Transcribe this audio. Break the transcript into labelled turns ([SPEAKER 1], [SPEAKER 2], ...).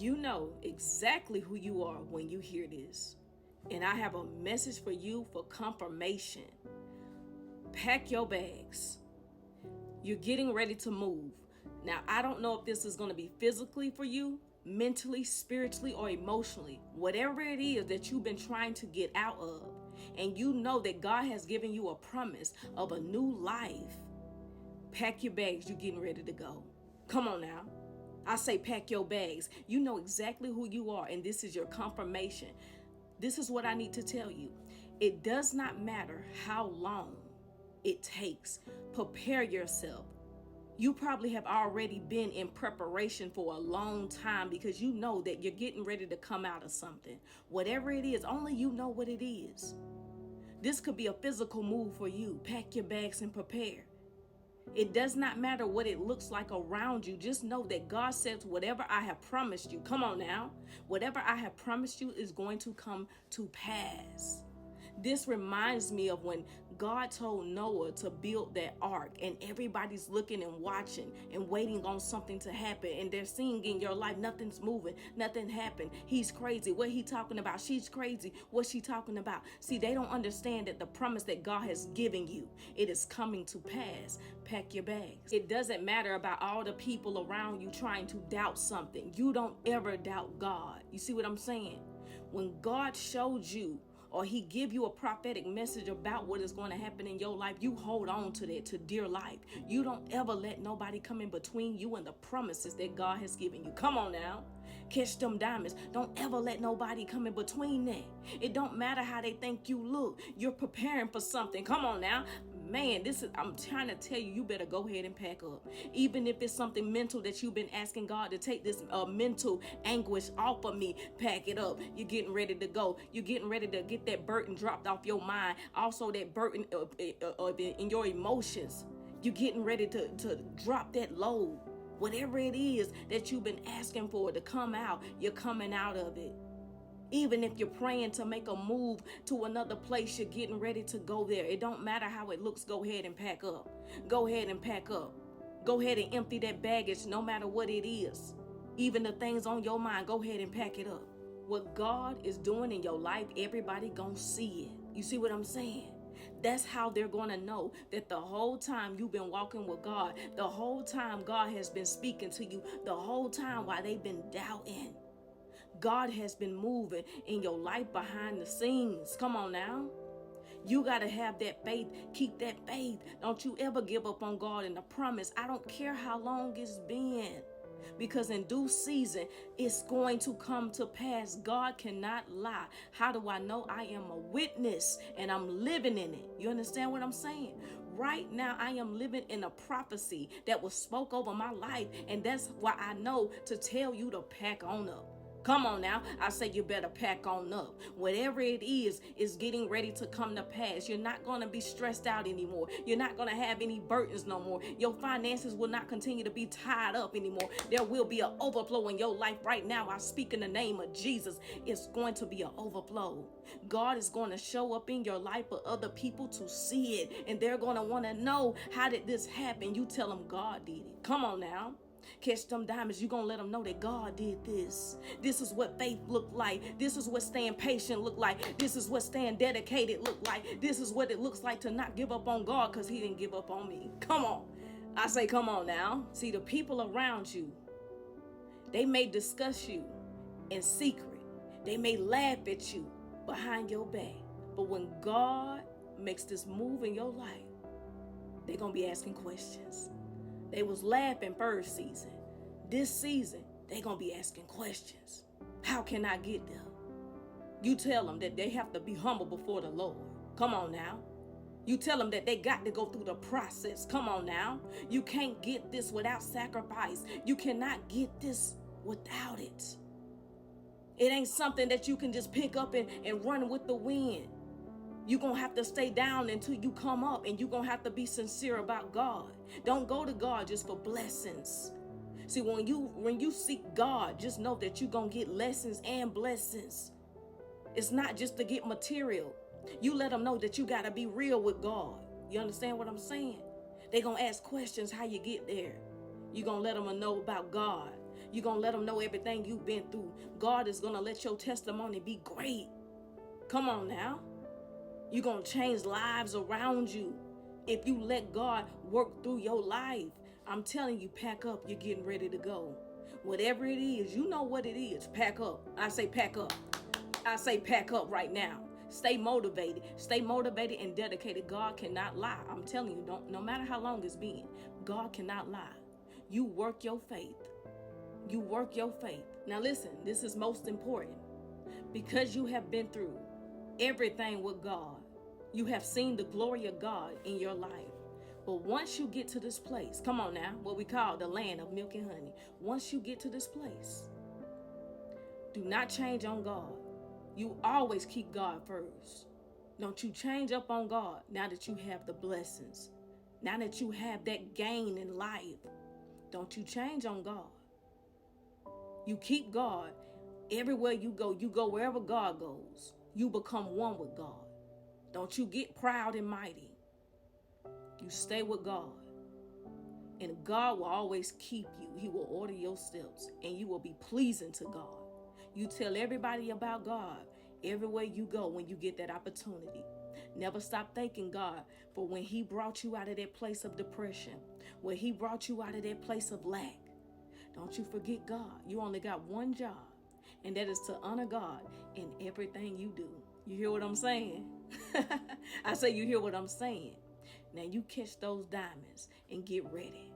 [SPEAKER 1] You know exactly who you are when you hear this. And I have a message for you for confirmation. Pack your bags. You're getting ready to move. Now, I don't know if this is going to be physically for you, mentally, spiritually, or emotionally. Whatever it is that you've been trying to get out of, and you know that God has given you a promise of a new life. Pack your bags. You're getting ready to go. Come on now. I say pack your bags. You know exactly who you are, and this is your confirmation. This is what I need to tell you. It does not matter how long it takes. Prepare yourself. You probably have already been in preparation for a long time because you know that you're getting ready to come out of something. Whatever it is, only you know what it is. This could be a physical move for you. Pack your bags and prepare. It does not matter what it looks like around you. Just know that God says whatever I have promised you, come on now, whatever I have promised you is going to come to pass. This reminds me of when God told Noah to build that ark, and everybody's looking and watching and waiting on something to happen, and they're seeing in your life nothing's moving, nothing happened. He's crazy. What he talking about? She's crazy. What's she talking about? See, they don't understand that the promise that God has given you, it is coming to pass. Pack your bags. It doesn't matter about all the people around you trying to doubt something. You don't ever doubt God. You see what I'm saying? When God showed you or he give you a prophetic message about what is going to happen in your life, you hold on to that to dear life. You don't ever let nobody come in between you and the promises that God has given you. Come on now. Catch them diamonds. Don't ever let nobody come in between that. It don't matter how they think you look. You're preparing for something. Come on now. Man, I'm trying to tell you, you better go ahead and pack up. Even if it's something mental that you've been asking God to take this mental anguish off of me, pack it up. You're getting ready to go. You're getting ready to get that burden dropped off your mind. Also that burden in your emotions. You're getting ready to drop that load. Whatever it is that you've been asking for to come out, you're coming out of it. Even if you're praying to make a move to another place, you're getting ready to go there. It don't matter how it looks. Go ahead and pack up. Go ahead and pack up. Go ahead and empty that baggage no matter what it is. Even the things on your mind, go ahead and pack it up. What God is doing in your life, everybody gonna see it. You see what I'm saying? That's how they're going to know that the whole time you've been walking with God, the whole time God has been speaking to you, the whole time while they've been doubting, God has been moving in your life behind the scenes. Come on now. You got to have that faith. Keep that faith. Don't you ever give up on God and the promise. I don't care how long it's been. Because in due season, it's going to come to pass. God cannot lie. How do I know? I am a witness and I'm living in it. You understand what I'm saying? Right now, I am living in a prophecy that was spoke over my life. And that's why I know to tell you to pack on up. Come on now. I say you better pack on up. Whatever it is getting ready to come to pass. You're not going to be stressed out anymore. You're not going to have any burdens no more. Your finances will not continue to be tied up anymore. There will be an overflow in your life right now. I speak in the name of Jesus. It's going to be an overflow. God is going to show up in your life for other people to see it. And they're going to want to know, how did this happen? You tell them God did it. Come on now. Catch them diamonds. You're going to let them know that God did this. This is what faith looked like. This is what staying patient looked like. This is what staying dedicated looked like. This is what it looks like to not give up on God because he didn't give up on me. Come on. I say, come on now. See, the people around you, they may discuss you in secret. They may laugh at you behind your back. But when God makes this move in your life, they're going to be asking questions. They was laughing first season. This season, they going to be asking questions. How can I get there? You tell them that they have to be humble before the Lord. Come on now. You tell them that they got to go through the process. Come on now. You can't get this without sacrifice. You cannot get this without it. It ain't something that you can just pick up and run with the wind. You're going to have to stay down until you come up, and you're going to have to be sincere about God. Don't go to God just for blessings. See, when you seek God, just know that you're going to get lessons and blessings. It's not just to get material. You let them know that you got to be real with God. You understand what I'm saying? They're going to ask questions how you get there. You're going to let them know about God. You're going to let them know everything you've been through. God is going to let your testimony be great. Come on now. You're going to change lives around you if you let God work through your life. I'm telling you, pack up. You're getting ready to go. Whatever it is, you know what it is. Pack up. I say pack up. I say pack up right now. Stay motivated. Stay motivated and dedicated. God cannot lie. I'm telling you, no matter how long it's been, God cannot lie. You work your faith. You work your faith. Now listen, this is most important. Because you have been through everything with God, you have seen the glory of God in your life. But once you get to this place, come on now, what we call the land of milk and honey. Once you get to this place, do not change on God. You always keep God first. Don't you change up on God now that you have the blessings. Now that you have that gain in life. Don't you change on God. You keep God everywhere you go wherever God goes. You become one with God. Don't you get proud and mighty. You stay with God. And God will always keep you. He will order your steps and you will be pleasing to God. You tell everybody about God everywhere you go when you get that opportunity. Never stop thanking God for when he brought you out of that place of depression, when he brought you out of that place of lack. Don't you forget God. You only got one job, and that is to honor God in everything you do. You hear what I'm saying? I say you hear what I'm saying. Now you catch those diamonds and get ready.